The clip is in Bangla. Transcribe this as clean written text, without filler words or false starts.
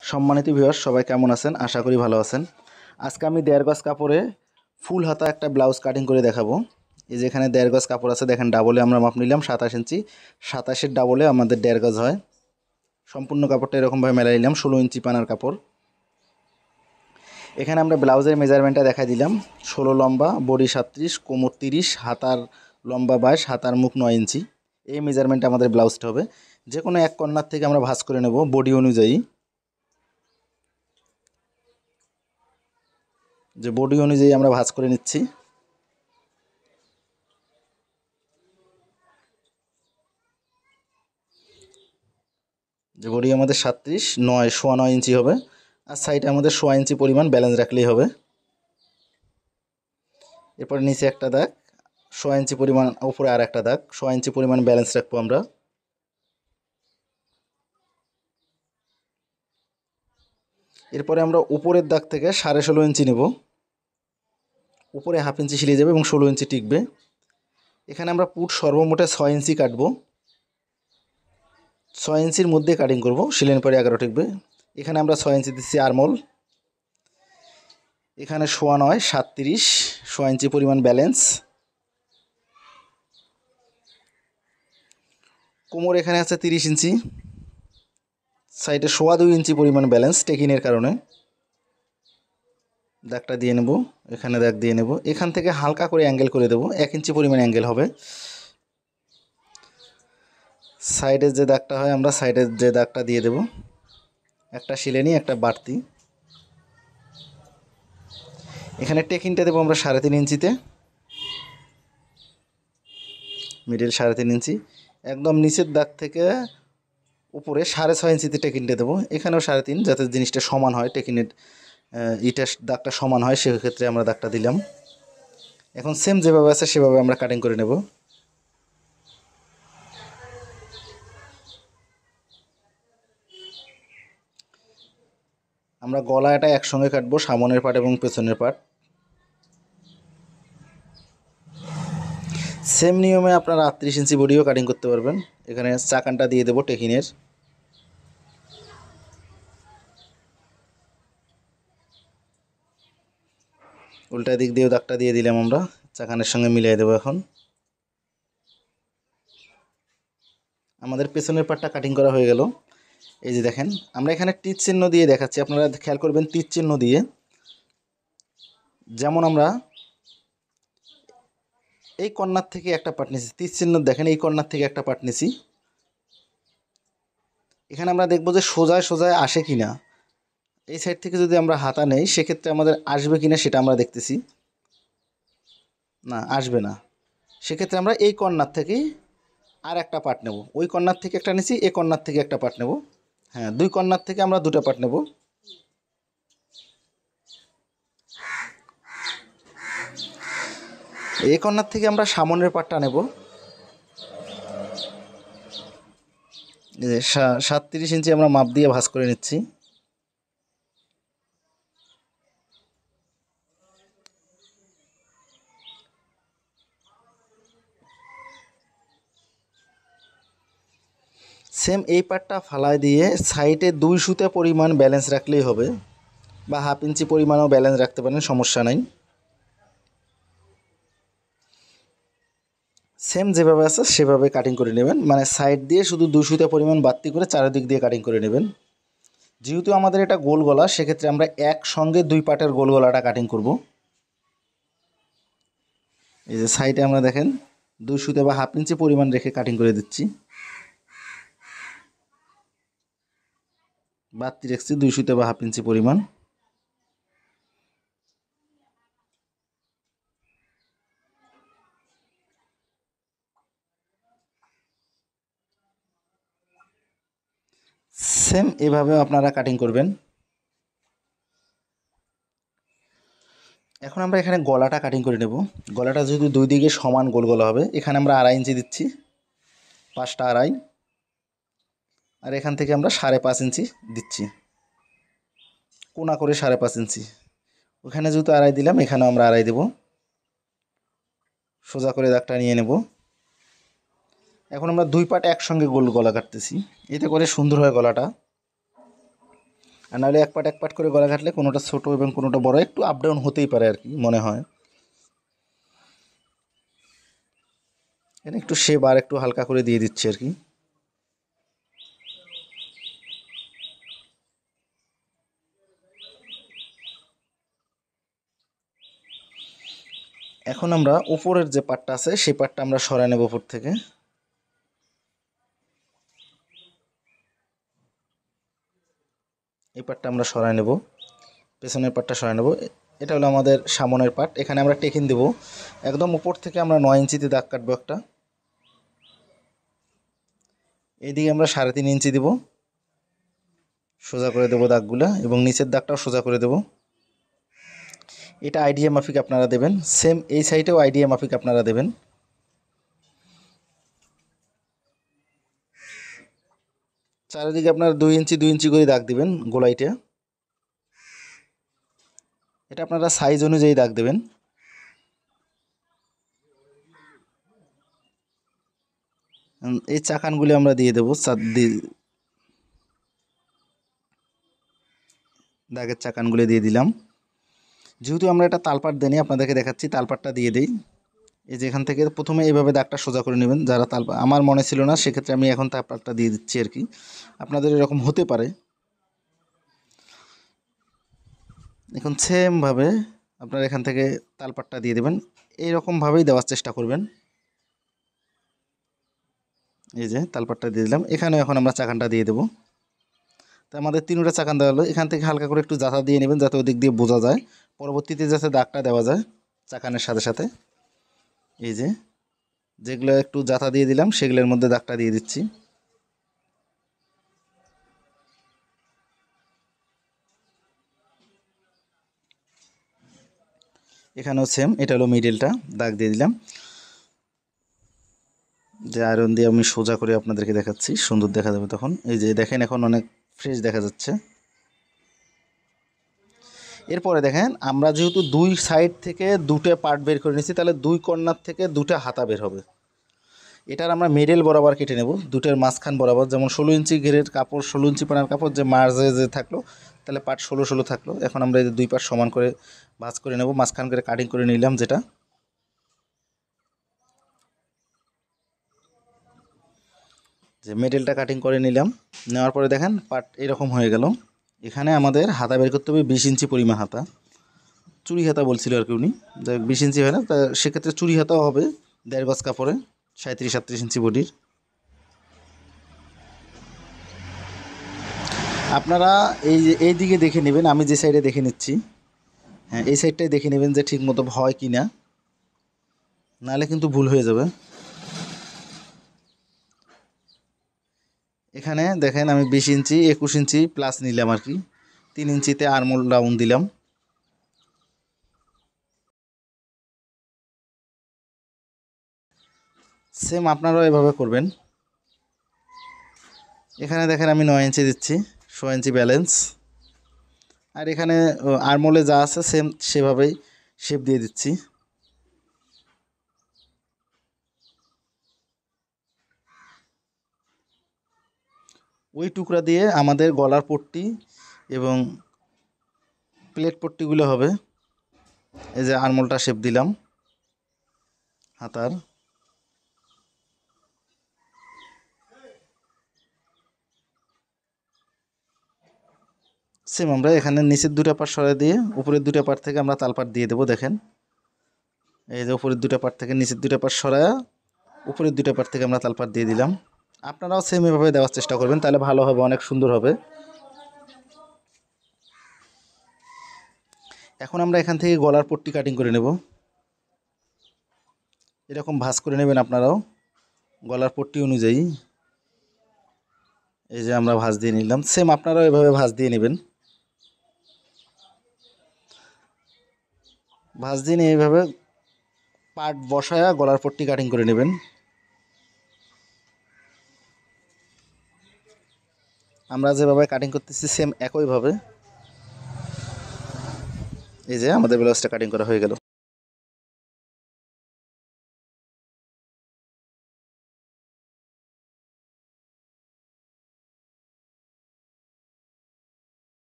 সম্মানিত ভিউয়ার্স সবাই কেমন আছেন? আশা করি ভালো আছেন। আজকে আমি 1.5 গজ কাপড়ে ফুল হাতা একটা ব্লাউজ কাটিং করে দেখাবো। এই যে এখানে 1.5 গজ কাপড় আছে, দেখেন ডাবলে আমরা মাপ নিলাম 27 ইঞ্চি, 27-এর ডাবলে আমাদের 1.5 গজ হয়। সম্পূর্ণ কাপড়টা এরকমভাবে মেলাই নিলাম, 16 ইঞ্চি পানার কাপড়। এখানে আমরা ব্লাউজের মেজারমেন্টটা দেখাই দিলাম, 16 লম্বা, বডি 37, কোমর 30, হাতার লম্বা 22, হাতার মুখ 9 ইঞ্চি। এই মেজারমেন্টে আমাদের ব্লাউজটা হবে। যে কোনো এক কর্নার থেকে আমরা ভাঁজ করে নেব বডি অনুযায়ী। যে বডি অনুযায়ী আমরা ভাঁজ করে নিচ্ছি। যে বডি আমাদের 37, 9, 9.5 ইঞ্চি হবে, আর সাইডে আমাদের 1.5 ইঞ্চি পরিমাণ ব্যালেন্স রাখলেই হবে। এরপর নিচে একটা দাগ, 1.5 ইঞ্চি পরিমাণ, উপরে আর একটা দাগ, 1.5 ইঞ্চি পরিমাণ ব্যালেন্স রাখবো আমরা। এরপরে আমরা উপরের দাগ থেকে 16.5 ইঞ্চি নেব। উপরে 1/2 ইঞ্চি সিলিয়ে যাবে এবং 16 ইঞ্চি টিকবে। এখানে আমরা পুট সর্বমোটে 6 ইঞ্চি কাটবো। 6 ইঞ্চির মধ্যে কাটিং করব, সিলেন পরে 11 টিকবে। এখানে আমরা 6 ইঞ্চি দিচ্ছি আরমোল। এখানে 9.5, 37, 1.5 ইঞ্চি পরিমাণ ব্যালেন্স। কোমর এখানে আছে 30 ইঞ্চি, সাইডে 2.5 ইঞ্চি পরিমাণ ব্যালেন্স টেকিনের কারণে। দাগটা দিয়ে নেব, এখানে দাগ দিয়ে নেব। এখান থেকে হালকা করে অ্যাঙ্গেল করে দেব, 1 ইঞ্চি পরিমাণ অ্যাঙ্গেল হবে। সাইডের যে দাগটা হয় আমরা সাইডের যে দাগটা দিয়ে দেব, একটা সিলেনি একটা বাড়তি। এখানে টেকিনটা দেবো আমরা 3.5 ইঞ্চিতে, মিডিল 3.5 ইঞ্চি। একদম নিচের দাগ থেকে উপরে 6.5 ইঞ্চিতে টেকিনটা দেবো, এখানেও 3.5, যাতে জিনিসটা সমান হয়, টেকিনের ইটার দাগটা সমান হয়, সেক্ষেত্রে আমরা দাগটা দিলাম। এখন সেম যেভাবে আছে সেভাবে আমরা কাটিং করে নেব। আমরা গলাটা একসঙ্গে কাটবো, সামনের পাট এবং পেছনের পাট। সেম নিয়মে আপনারা 38 ইঞ্চি বডিও কাটিং করতে পারবেন। এখানে চাকানটা দিয়ে দেবো টেকিনের। উল্টা দিক দিয়েও দাগটা দিয়ে দিলাম আমরা, চাকানের সঙ্গে মিলিয়ে দেবো। এখন আমাদের পেছনের পাটটা কাটিং করা হয়ে গেল। এই যে দেখেন, আমরা এখানে তীর চিহ্ন দিয়ে দেখাচ্ছি, আপনারা খেয়াল করবেন তীর চিহ্ন দিয়ে। যেমন আমরা এই কর্নার থেকে একটা পাট নিছি, তীর চিহ্ন দেখেন, এই কর্নার থেকে একটা পাট নিছি। এখানে আমরা দেখব যে সোজায় সোজায় আসে কিনা। এই সাইড থেকে যদি আমরা হাতা নেই, সেক্ষেত্রে আমাদের আসবে কিনা সেটা আমরা দেখতেছি, না আসবে না। সেক্ষেত্রে আমরা এই কর্নার থেকেই আর একটা পাট নেব। ওই কর্নার থেকে একটা নিছি, এই কর্নার থেকে একটা পাট নেব। হ্যাঁ, দুই কর্নার থেকে আমরা দুটো পাট নেব। এই কর্নার থেকে আমরা সামনের পাটটা নেব। 37 ইঞ্চি আমরা মাপ দিয়ে ভাঁজ করে নিচ্ছি। সেম এই পাটটা ফালায় দিয়ে সাইডে 2 সুতা পরিমাণ ব্যালেন্স রাখলেই হবে, বা 1/2 ইঞ্চি পরিমাণও ব্যালেন্স রাখতে পারেন, সমস্যা নাই। সেম যেভাবে আছে সেভাবে কাটিং করে নেবেন, মানে সাইড দিয়ে শুধু 2 সুতা পরিমাণ বাড়তি করে চারিদিক দিয়ে কাটিং করে নেবেন। যেহেতু আমাদের এটা গোল গলা, সেক্ষেত্রে আমরা একসঙ্গে 2 পাটের গোল গলাটা কাটিং করব। এই যে সাইডে আমরা দেখেন 2 সুতা বা 1/2 ইঞ্চি পরিমাণ রেখে কাটিং করে দিচ্ছি। বাড়তি রেখেছি 2 সুতা বা 1/2 ইঞ্চি পরিমাণ। সেম এভাবে আপনারা কাটিং করবেন। এখন আমরা এখানে গলাটা কাটিং করে নেব। গলাটা যেহেতু 2 দিকে সমান গোল গলা হবে, এখানে আমরা 2.5 ইঞ্চি দিচ্ছি, 5টা 2.5, আর এখান থেকে আমরা 5.5 ইঞ্চি দিচ্ছি, কোনা করে 5.5 ইঞ্চি। ওখানে যেহেতু 2.5 দিলাম, এখানেও আমরা 2.5 দেব। সোজা করে দাগটা নিয়ে নেব। এখন আমরা 2 পাট একসঙ্গে গোল গলা কাটতেছি, এতে করে সুন্দর হয় গলাটা। আর নাহলে এক পাট করে গলা কাটলে কোনোটা ছোট এবং কোনোটা বড় একটু আপ ডাউন হতেই পারে আর কি মনে হয়। এখানে একটু শেপ আর একটু হালকা করে দিয়ে দিচ্ছি আর কি। এখন আমরা উপরের যে পাটটা আছে সেই পাটটা আমরা সরাই নেব উপর থেকে। এই পাটটা আমরা সরাই নেব, পেছনের পাটটা সরাই নেব। এটা হলো আমাদের সামনের পাট। এখানে আমরা টেকিন দেব, একদম উপর থেকে আমরা 9 ইঞ্চিতে দাগ কাটবো একটা। এইদিকে আমরা 3.5 ইঞ্চি দেব, সোজা করে দেব দাগগুলা, এবং নিচের দাগটাও সোজা করে দেব। এটা আইডিয়া মাফিক আপনারা দেবেন, সেম এই সাইডেও আইডিয়া মাফিক আপনারা দেবেন। চারিদিকে আপনারা 2 ইঞ্চি 2 ইঞ্চি করে দাগ দিবেন গোলাইটা। এটা আপনারা সাইজ অনুযায়ী দাগ দেবেন। এই চাকানগুলি আমরা দিয়ে দেবো, দাগের চাকানগুলি দিয়ে দিলাম। যেহেতু আমরা এটা তালপাট দেনি, আপনাদেরকে দেখাচ্ছি তালপাটটা দিয়ে দিই। এই যে এখান থেকে প্রথমে এইভাবে দাগটা সোজা করে নেবেন। যারা আমার মনে ছিল না, সেক্ষেত্রে আমি এখন তালপাটটা দিয়ে দিচ্ছি আর কি। আপনাদের এরকম হতে পারে। এখন সেমভাবে আপনারা এখান থেকে তালপাটটা দিয়ে দেবেন, এইরকমভাবেই দেওয়ার চেষ্টা করবেন। এই যে তালপাটটা দিয়ে দিলাম। এখানে এখন আমরা চাকানটা দিয়ে দেবো। তো আমাদের 3টা চাকান দেওয়া হলো। এখান থেকে হালকা করে একটু জাতা দিয়ে নেবেন, যাতে ওদিক দিয়ে বোঝা যায়, পরবর্তীতে যাতে দাগটা দেওয়া যায় চাকানের সাথে সাথে। এই যে যেগুলো একটু জাতা দিয়ে দিলাম সেগুলোর মধ্যে দাগটা দিয়ে দিচ্ছি। এখানেও সেম, এটা হলো মিডলটা, দাগ দিয়ে দিলাম। যে আয়রন দিয়ে আমি সোজা করে আপনাদেরকে দেখাচ্ছি, সুন্দর দেখা যাবে তখন। এই যে দেখেন এখন অনেক ফ্রেশ দেখা যাচ্ছে। এরপরে দেখেন আমরা যেহেতু 2 সাইড থেকে 2টা পার্ট বের করে নিয়েছি, তাহলে 2 কর্নার থেকে 2টা হাতা বের হবে। এটার আমরা মিডল বরাবর কেটে নেব, দুটোর মাঝখান বরাবর। যেমন 16 ইঞ্চি ঘেরের কাপড়, 16 ইঞ্চি পানার কাপড়, যে মার্জে যে থাকলো, তাহলে পার্ট 16 থাকলো। এখন আমরা এই 2 পার্ট সমান করে ভাঁজ করে নেব, মাঝখান করে কাটিং করে নিলাম। যেটা যে মিডলটা কাটিং করে নিলাম, নেওয়ার পরে দেখেন পার্ট এরকম হয়ে গেল। এখানে আমাদের হাতা বের করতে হবে 20 ইঞ্চি পরিমাণ হাতা। চুরি হাতা বলছিল আর কি উনি, 20 ইঞ্চি হয় না, তা সেক্ষেত্রে চুরি হাতাও হবে 1.5 গজ কাপড়ে, 37-38 ইঞ্চি বডির। আপনারা এই দিকে দেখে নেবেন, আমি যে সাইডে দেখে নিচ্ছি, হ্যাঁ এই সাইডটাই দেখে নেবেন যে ঠিক মতো হয় কি না, নাহলে কিন্তু ভুল হয়ে যাবে। এখানে দেখেন আমি 20 ইঞ্চি 21 ইঞ্চি প্লাস নিলাম আর কি, 3 ইঞ্চিতে আর্মোল ডাউন দিলাম। সেম আপনারাও এভাবে করবেন। এখানে দেখেন আমি 9 ইঞ্চি দিচ্ছি, 6 ইঞ্চি ব্যালেন্স। আর এখানে আর্মোলে যা আছে সেম সেভাবেই শেপ দিয়ে দিচ্ছি। ওই টুকরা দিয়ে আমাদের গলার পট্টি এবং প্লেট পট্টিগুলো হবে। এই যে আর্মোলটা শেপ দিলাম হাতার। সেম আমরা এখানে নিচের 2টা পার্ট সরাই দিয়ে উপরের 2টা পার্ট থেকে আমরা তালপাট দিয়ে দেবো। দেখেন এই যে উপরের 2টা পার্ট থেকে নিচের 2টা পার্ট সরায়া উপরের 2টা পার্ট থেকে আমরা তালপাট দিয়ে দিলাম। আপনারাও সেম এভাবে দেওয়ার চেষ্টা করবেন, তাহলে ভালো হবে, অনেক সুন্দর হবে। এখন আমরা এখান থেকে গলার পট্টি কাটিং করে নেব। এরকম ভাঁজ করে নেবেন আপনারাও গলার পট্টি অনুযায়ী। এই যে আমরা ভাঁজ দিয়ে নিলাম, সেম আপনারাও এভাবে ভাঁজ দিয়ে নেবেন। ভাঁজ দিয়ে নিয়ে এইভাবে পার্ট বসায়া গলার পট্টি কাটিং করে নেবেন। আমরা যেভাবে কাটিং করতেছি সেম একইভাবে। এই যে আমাদের ব্লাউজটা কাটিং করা হয়ে গেল।